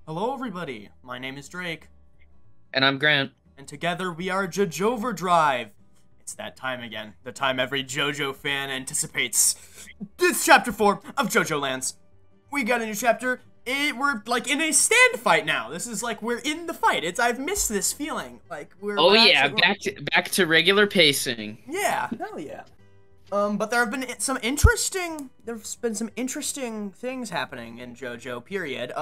Hello everybody, my name is Drake. And I'm Grant. And together we are JoJoverdrive. It's that time again, the time every JoJo fan anticipates. It's chapter 4 of JoJo Lands. We got a new chapter. We're like in a stand fight now. This is like we're in the fight. I've missed this feeling. Like we're back to regular pacing. Yeah, hell yeah. But there's been some interesting things happening in JoJo, period.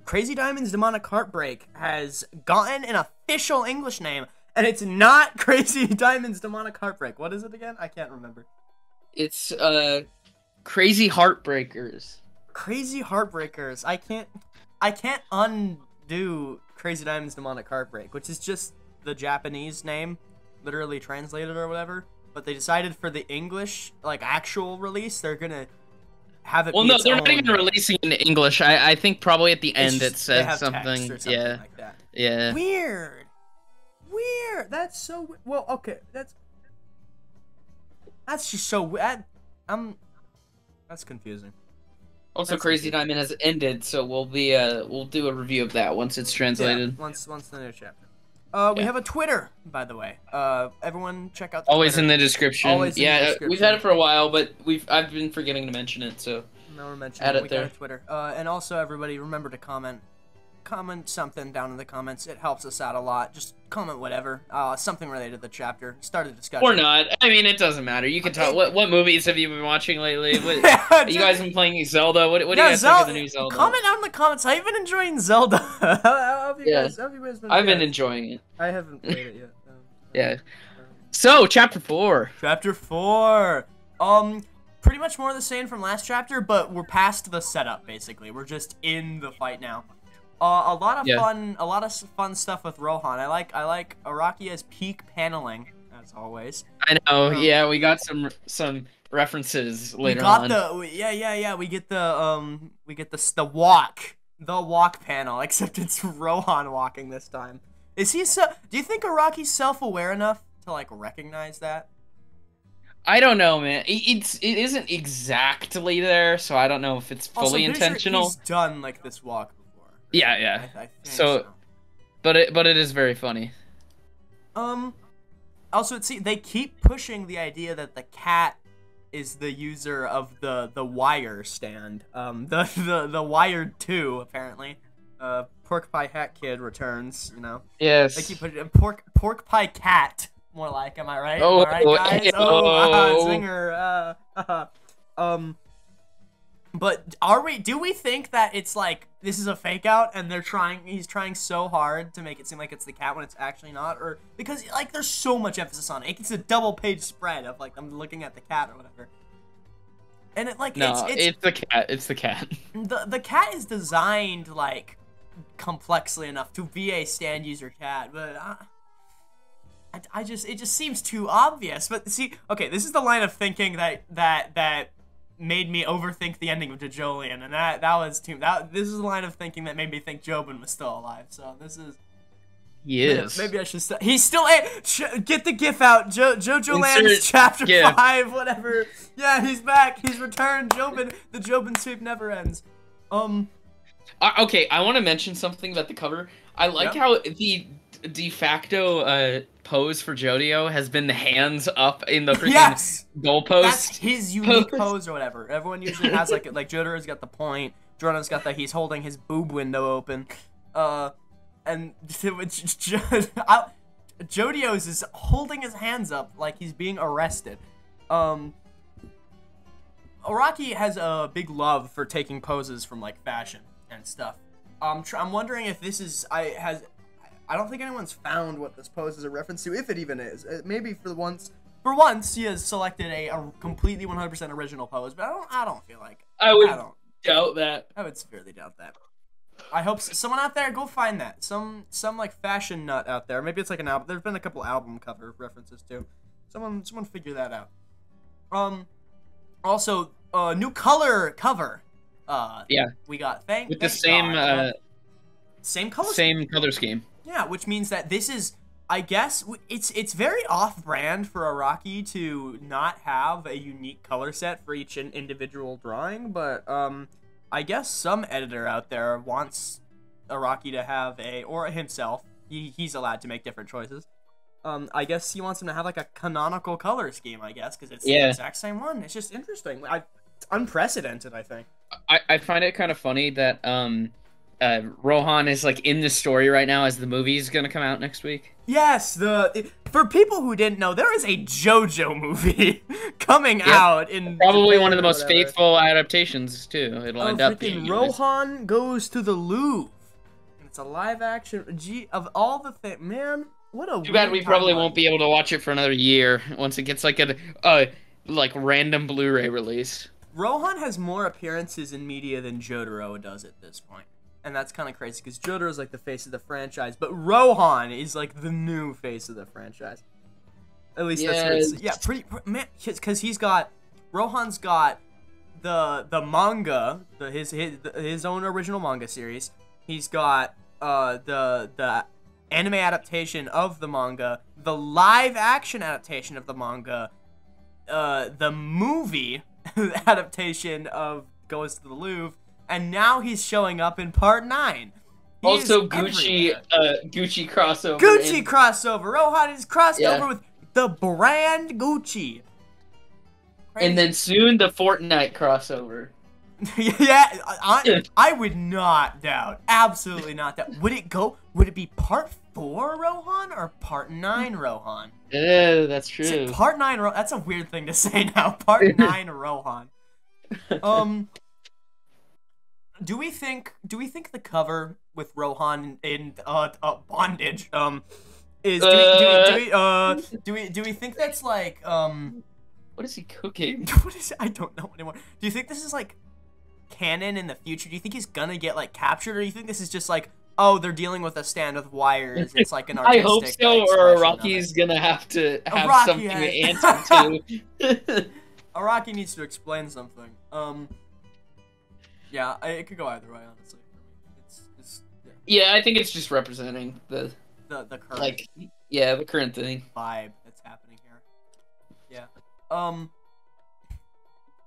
Crazy Diamond's Demonic Heartbreak has gotten an official English name, and it's not Crazy Diamond's Demonic Heartbreak. What is it again? I can't remember. It's, Crazy Heartbreakers. Crazy Heartbreakers. I can't undo Crazy Diamond's Demonic Heartbreak, which is just the Japanese name, literally translated or whatever. But they decided for the English, like, actual release, they're gonna have it be its they're own. not even releasing in English. I think probably at the end it said something. Yeah. Like that. Yeah. Weird. That's so well. Okay, that's just so that's confusing. Also, Crazy Diamond has ended, so we'll do a review of that once it's translated. Yeah, once the new chapter. We have a Twitter, by the way. Everyone check out the Always Twitter. in the description. Always in the description. We've had it for a while, but I've been forgetting to mention it, so now we're mentioning add it there. Got a Twitter. And also, everybody, remember to comment something down in the comments. It helps us out a lot. Just comment whatever. Something related to the chapter. Start a discussion. Or not. I mean, it doesn't matter. You can talk. What movies have you been watching lately? You guys been playing Zelda? What do you guys think of the new Zelda? Comment down in the comments. I've been enjoying Zelda. How have you guys been? I've been enjoying it. I haven't played it yet. Yeah. So, chapter 4. Chapter 4. Pretty much more of the same from last chapter, but we're past the setup, basically. We're just in the fight now. A lot of fun stuff with Rohan. I like Araki as peak paneling, as always. I know. Yeah, we got some references later on. We get the walk panel, except it's Rohan walking this time. Is he do you think Araki's self-aware enough to like recognize that? I don't know, man. It isn't exactly there, so I don't know if it's fully intentional. Sure he's done like this walk before. Yeah. I think so. But it is very funny. Also, they keep pushing the idea that the cat is the user of the wire stand. The Wired 2 apparently. Pork Pie Hat Kid returns. You know. Yes. They keep pushing Pork Pie Cat. More like, am I right? Oh, am I right, guys? Zinger. But do we think that it's like, this is a fake out and he's trying so hard to make it seem like it's the cat when it's actually not? Or, because, like, there's so much emphasis on it. It's a double-page spread of, like, I'm looking at the cat or whatever. And it, like, it's the cat. It's the cat. The cat is designed, like, complexly enough to be a stand user cat, but it just seems too obvious. But see, okay, this is the line of thinking that made me overthink the ending of JoJolion, and this is the line of thinking that made me think Jobin was still alive. So this is. Yes. Maybe I should. He's still. Get the GIF out. JoJo Lands chapter 5, whatever. Yeah, he's back. He's returned. Jobin. The Jobin sweep never ends. Okay, I want to mention something about the cover. I like how the de facto pose for Jodio has been the hands up in the freaking goalpost. That's his unique pose or whatever. Everyone usually has like Jotaro's got the point. Jordan's got he's holding his boob window open. And Jodio's is holding his hands up like he's being arrested. Araki has a big love for taking poses from like fashion and stuff. I'm wondering if this is I don't think anyone's found what this pose is a reference to, if it even is. Maybe for once he has selected a completely 100% original pose, but I don't feel like I would doubt that. I would severely doubt that. I hope someone out there go find that. Some like fashion nut out there. Maybe it's like an album. There's been a couple album cover references too. Someone figure that out. Also, new color cover. We got with the same same color color scheme. Yeah, which means that this is I guess it's very off-brand for Araki to not have a unique color set for each individual drawing, but I guess some editor out there wants Araki to have or himself, he's allowed to make different choices. I guess he wants him to have like a canonical color scheme, I guess, because it's the exact same one. It's just interesting. It's unprecedented, I think. I find it kind of funny that Rohan is like in the story right now as the movie's gonna come out next week. Yes, for people who didn't know, there is a JoJo movie coming out in probably Japan one of the most whatever. faithful adaptations too. It'll end up being Rohan Goes to the Louvre. It's a live action. Of all the things, man, what a too bad we probably won't be able to watch it for another year once it gets like a like random Blu-ray release. Rohan has more appearances in media than Jotaro does at this point. And that's kind of crazy because Jotaro is like the face of the franchise, but Rohan is like the new face of the franchise. At least that's what it's, man, because Rohan's got the manga, his own original manga series. He's got the anime adaptation of the manga, the live action adaptation of the manga, the movie adaptation of Goes to the Louvre. And now he's showing up in part 9. Also, Gucci crossover. Gucci crossover. Rohan is crossed over with the brand Gucci. Crazy. And then soon the Fortnite crossover. I would not doubt. Absolutely not doubt. Would it be part 4 Rohan or part 9 Rohan? Yeah, that's true. Is it part 9 Rohan? That's a weird thing to say now. Part 9 Rohan. Do we think the cover with Rohan in bondage is do we think that's like what is he cooking? What is I don't know anymore. Do you think this is like canon in the future? Do you think he's gonna get like captured, or do you think this is just like, oh, they're dealing with a stand with wires? It's like an artistic I hope so, or Araki's gonna have to have something to answer to. Araki needs to explain something. Yeah, it could go either way, honestly. Yeah, I think it's just representing the current the current thing vibe that's happening here. Yeah.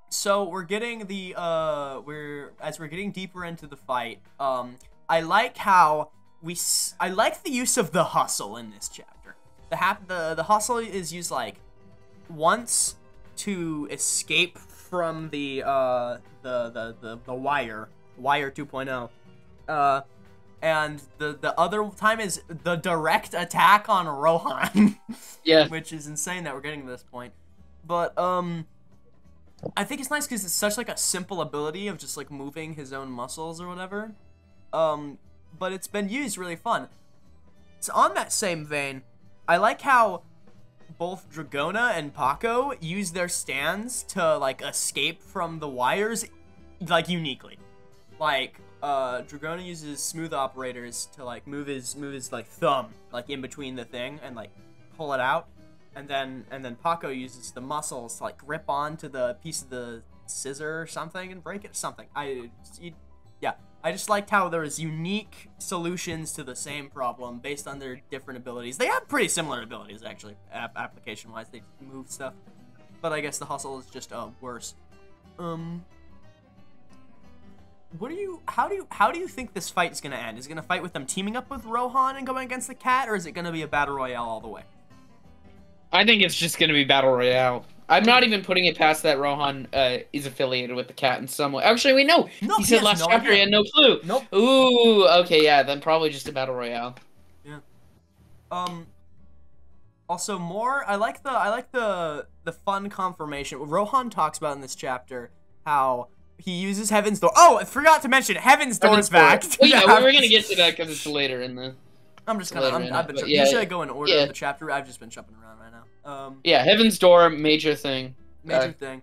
So we're getting as we're getting deeper into the fight. I like how I like the use of the hustle in this chapter. The hustle is used like once to escape from the wire 2.0, and the other time is the direct attack on Rohan. Yeah, which is insane that we're getting to this point. But I think it's nice because it's such like a simple ability of just like moving his own muscles or whatever. But it's been used really fun. So on that same vein, I like how both Dragona and Paco use their stands to like escape from the wires, like uniquely. Like Dragona uses smooth operators to like move his like thumb like in between the thing and like pull it out, and then Paco uses the muscles to like grip onto the piece of the scissor or something and break it. I just liked how there was unique solutions to the same problem based on their different abilities. They have pretty similar abilities, actually, application-wise. They move stuff. But I guess the hustle is just worse. How do you think this fight is gonna end? Is it gonna fight with them teaming up with Rohan and going against the cat, or is it gonna be a battle royale all the way? I think it's just gonna be battle royale. I'm not even putting it past that Rohan is affiliated with the cat in some way. Actually, we know. He said last chapter he had no clue. Nope. Ooh, okay, yeah, then probably just a battle royale. Yeah. Also, I like the fun confirmation. Rohan talks about in this chapter how he uses Heaven's Door. Oh, I forgot to mention Heaven's Door's back. Well, yeah, we were gonna get to that because it's later in the. Usually I go in order of the chapter. I've just been jumping around right now. Yeah, Heaven's Door, major thing. Major thing.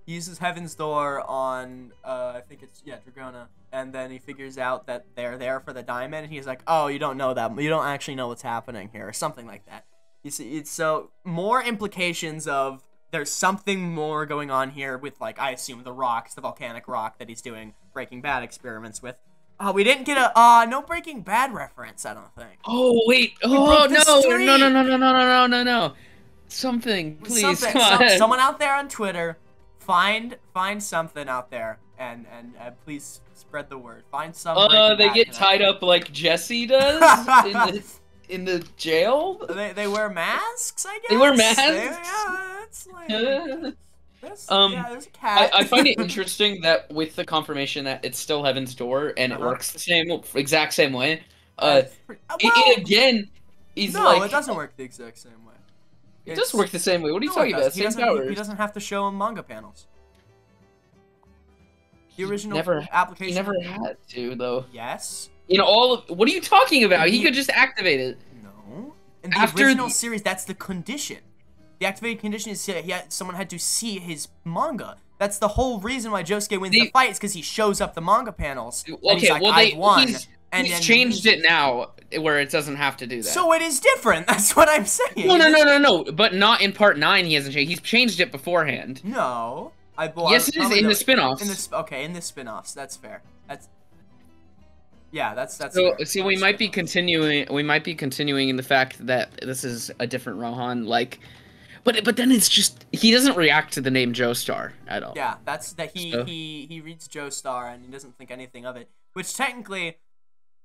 He uses Heaven's Door on, I think it's, Dragona. And then he figures out that they're there for the diamond. And he's like, oh, you don't know that. You don't actually know what's happening here. Or something like that. You see, it's so more implications of there's something more going on here with, like, I assume the volcanic rock that he's doing Breaking Bad experiments with. We didn't get a no Breaking Bad reference, I don't think. Oh wait. We Oh broke the no. streak. No. Something, please. Come on. Someone out there on Twitter, find something out there and please spread the word. Find some. They get tied up like Jesse does in the jail. They wear masks, I guess. They wear masks. Yeah, it's like. Yeah, there's a cat. I find it interesting that with the confirmation that it's still Heaven's Door and it works the exact same way. It again is no, it doesn't work the exact same way. It does work the same way. What are you talking about? Same powers. He doesn't have to show him manga panels. The original application. He never had to though. Yes. What are you talking about? He could just activate it. No. In the original series, that's the condition. The activated condition is someone had to see his manga. That's the whole reason why Josuke wins the fight, is because he shows up the manga panels. Okay, I've won. He's changed it now where it doesn't have to do that. So it is different. That's what I'm saying. No. But not in part 9. He hasn't changed. He's changed it beforehand. No. Yes, it is in the spin-offs. In the spin-offs. That's fair. That's so. Fair. So we might be continuing. We might be continuing in the fact that this is a different Rohan. But then it's just he doesn't react to the name Joestar at all. Yeah, he reads Joestar and he doesn't think anything of it. Which technically,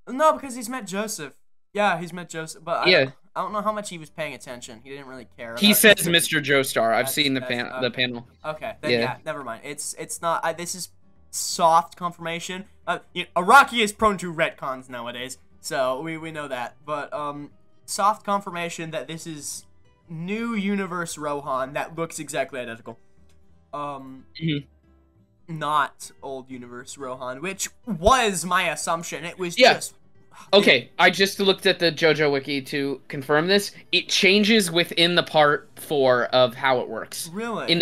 no, because he's met Joseph. Yeah, he's met Joseph, but I don't know how much he was paying attention. He didn't really care. He says Mr. Joestar. I've seen the panel. Okay, then never mind. It's not. This is soft confirmation. Araki is prone to retcons nowadays, so we know that. But soft confirmation that this is new universe Rohan that looks exactly identical. Not old universe Rohan, which was my assumption. It was just. Okay, I just looked at the JoJo wiki to confirm this. It changes within the part 4 of how it works. Really?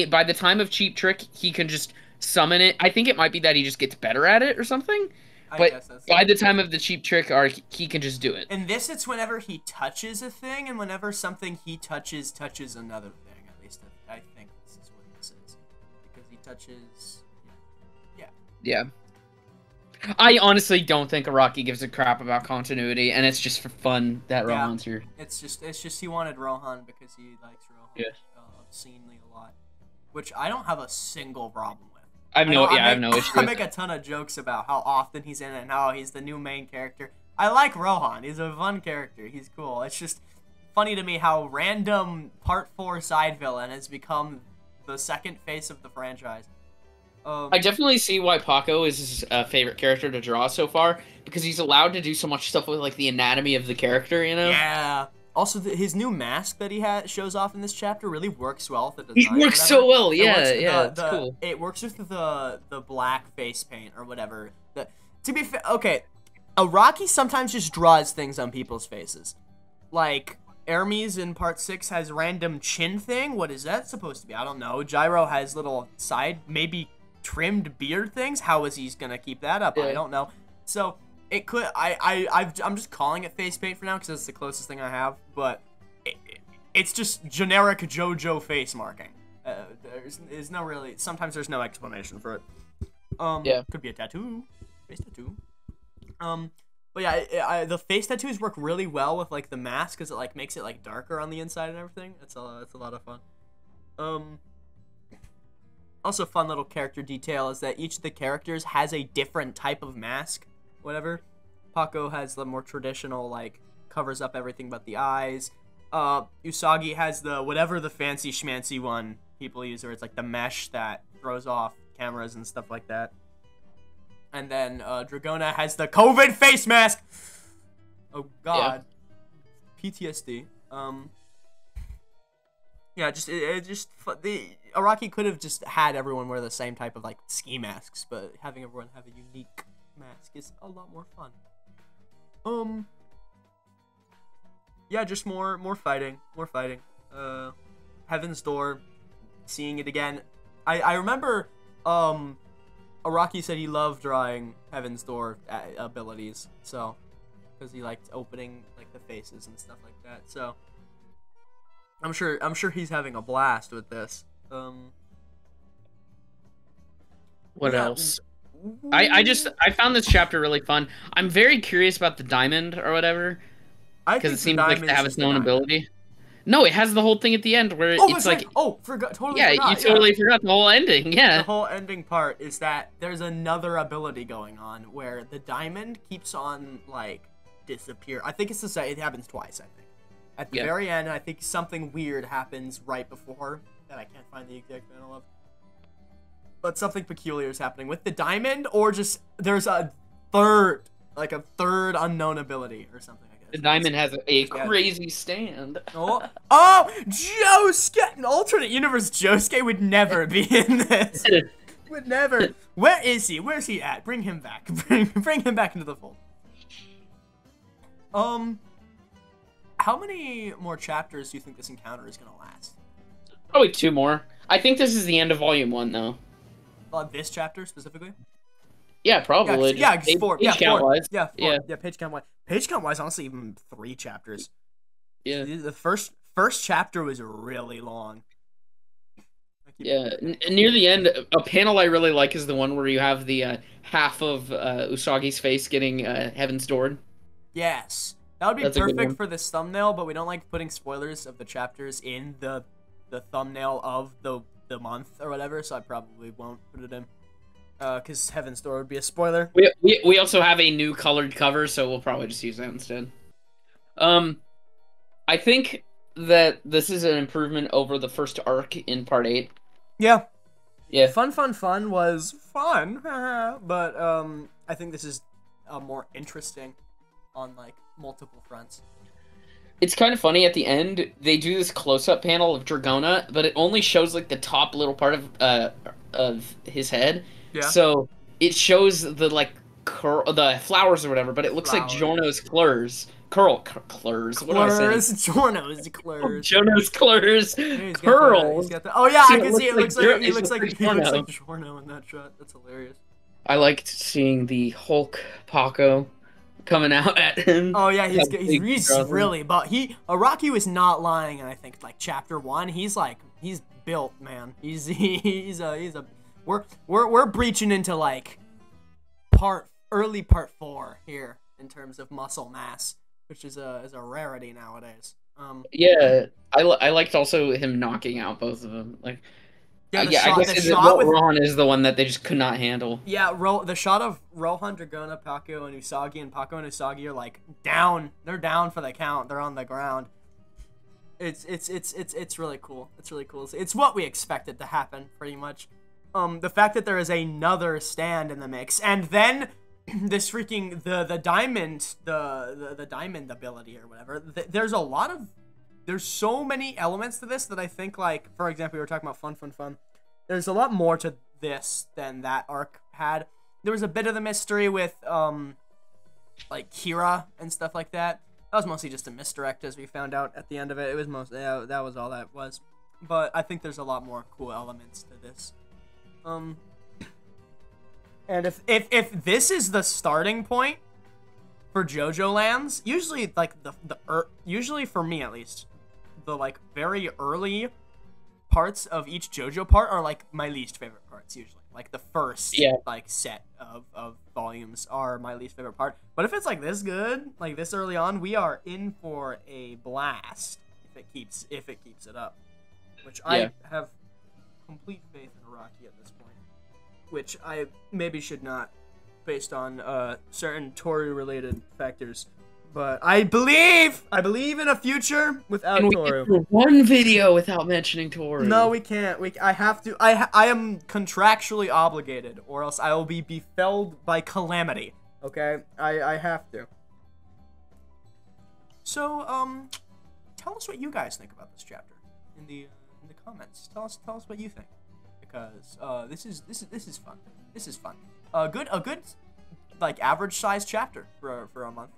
By the time of Cheap Trick, he can just summon it. I think it might be that he just gets better at it or something. But by the time of the Cheap Trick arc, he can just do it. In this, it's whenever he touches a thing, and whenever something he touches another thing. At least I think this is what this is. Because he touches. Yeah. I honestly don't think Araki gives a crap about continuity, and it's just for fun that Rohan's here. It's just he wanted Rohan because he likes Rohan obscenely a lot, which I don't have a single problem with. I have no issue. I make a ton of jokes about how often he's in it and how he's the new main character. I like Rohan. He's a fun character. He's cool. It's just funny to me how random Part 4 side villain has become the second face of the franchise. I definitely see why Paco is his favorite character to draw so far, because he's allowed to do so much stuff with like the anatomy of the character, you know? Yeah. Also, his new mask that he shows off in this chapter really works well with the design. It works so well, it's cool. It works with the black face paint or whatever. To be fair, okay, Araki sometimes just draws things on people's faces. Like, Hermes in Part 6 has random chin thing. What is that supposed to be? I don't know. Gyro has little side, maybe trimmed beard things. How is he gonna keep that up? I don't know. So it could. I'm just calling it face paint for now because it's the closest thing I have. But it's just generic JoJo face marking. There's no really. Sometimes there's no explanation for it. Could be a tattoo, face tattoo. But yeah, the face tattoos work really well with like the mask because it like makes it like darker on the inside and everything. It's a lot of fun. Also, fun little character detail is that each of the characters has a different type of mask, whatever. Paco has the more traditional, like, covers up everything but the eyes. Usagi has whatever the fancy schmancy one people use, where it's like the mesh that throws off cameras and stuff like that. And then Dragona has the COVID face mask! Oh, God. Yeah. PTSD. Yeah, Araki could have just had everyone wear the same type of like ski masks, but having everyone have a unique mask is a lot more fun. Yeah, just more fighting. Heaven's Door, seeing it again. I remember Araki said he loved drawing Heaven's Door abilities, so because he liked opening like the faces and stuff like that. So I'm sure he's having a blast with this. What else? I found this chapter really fun. I'm very curious about the diamond or whatever, I because think it the seems like diamond to have is its the own diamond. ability. No, it has the whole thing at the end where Oh, it's that's like, right. Oh, totally yeah, forgot. you totally forgot the whole ending. The Yeah. whole ending part is that there's another ability going on where the diamond keeps on like disappear. I think it's the same. It happens twice. I think at the Yeah. very end, I think something weird happens right before that I can't find the exact panel of. But something peculiar is happening with the diamond, or just there's a third unknown ability or something. I guess. The diamond has a crazy stand. Oh, Josuke! An alternate universe Josuke would never be in this. Would never. Where is he? Where's he at? Bring him back. Bring him back into the fold. How many more chapters do you think this encounter is gonna last? Probably 2 more. I think this is the end of Volume 1, though. This chapter specifically? Yeah, probably. Yeah, 4. Page count wise. Yeah, 4. Yeah. Yeah, page count wise. Page count wise, honestly, even 3 chapters. Yeah. The first chapter was really long. Yeah, near the end, a panel I really like is the one where you have the half of Usagi's face getting Heaven's Door. Yes. That would be That's a good perfect one. for this thumbnail, but we don't like putting spoilers of the chapters in the thumbnail of the month or whatever, so I probably won't put it in. Because Heaven's Door would be a spoiler. We also have a new colored cover, so we'll probably just use that instead. I think that this is an improvement over the first arc in Part 8. Yeah. Yeah. Fun was fun, but I think this is more interesting on like multiple fronts. It's kind of funny at the end. They do this close-up panel of Dragona, but it only shows like the top little part of his head. Yeah. So it shows the like the flowers or whatever, but it looks like Giorno's clurs. Clurs. What am I saying? Giorno's clurs. Giorno's clurs. Curls. Oh yeah, See, I can see it. He looks like Giorno. Giorno in that shot. That's hilarious. I liked seeing the Hulk Paco coming out at him. Oh yeah, he's really, but Araki was not lying, and I think like chapter 1, he's built, man. He's we're breaching into like early part 4 here in terms of muscle mass, which is a rarity nowadays. Yeah, I liked also him knocking out both of them. Like, yeah, I guess Rohan is the one that they just could not handle. Yeah, the shot of Rohan, Dragona, Paco, and Usagi, and Paco and Usagi are like down. They're down for the count. They're on the ground. It's really cool. It's really cool. It's what we expected to happen, pretty much. The fact that there is another stand in the mix, and then this freaking the diamond the diamond ability or whatever. There's so many elements to this that I think, like, for example, we were talking about fun. There's a lot more to this than that arc had. There was a bit of the mystery with like Kira and stuff like that. That was mostly just a misdirect, as we found out at the end of it. It was mostly that was all that was. But I think there's a lot more cool elements to this. And if this is the starting point for JoJo Lands, usually like usually for me at least, the like very early parts of each JoJo part are like my least favorite parts usually. Like the first like set of volumes are my least favorite part. But if it's like this good, like this early on, we are in for a blast if it keeps it up. Which I have complete faith in Araki at this point. Which I maybe should not, based on certain Toru related factors. But I believe in a future without Toru. Can we get one video without mentioning Toru? No, we can't. I have to. I am contractually obligated, or else I will be befelled by calamity. Okay, I have to. So tell us what you guys think about this chapter in the comments. Tell us what you think, because this is fun. This is fun. A good like average size chapter for a month.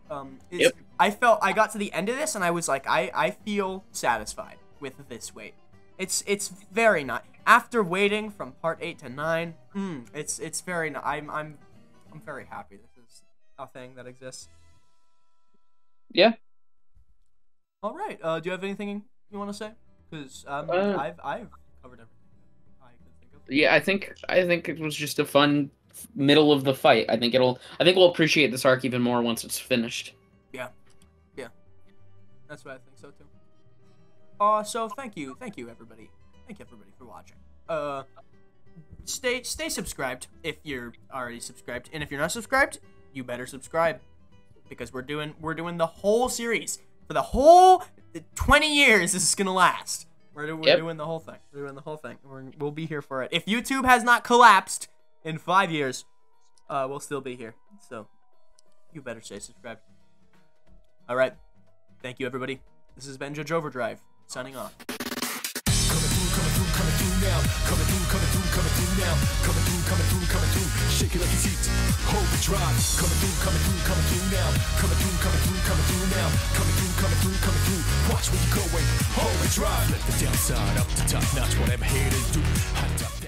I got to the end of this and I was like, I feel satisfied with this wait. It's very nice. After waiting from part 8 to 9, it's very nice. I'm very happy this is a thing that exists. Yeah. All right. Do you have anything you want to say? Because I've covered everything I could think of. Yeah, I think it was just a fun middle of the fight. I think we'll appreciate this arc even more once it's finished. Yeah. That's what I think so too. So thank you everybody. Thank you everybody for watching. Stay subscribed if you're already subscribed, and if you're not subscribed, you better subscribe, because we're doing the whole series for the whole 20 years. This is gonna last. We're doing the whole thing. We're doing the whole thing. We'll be here for it. If YouTube has not collapsed in 5 years, we'll still be here. So you better stay subscribed. All right. Thank you everybody. This has been Judge Overdrive signing off. Coming through now, coming through, shake it like it's heat, overdrive, coming through now, coming through now, coming through, watch where you going, overdrive, let the downside up to top notch, what I'm here to do.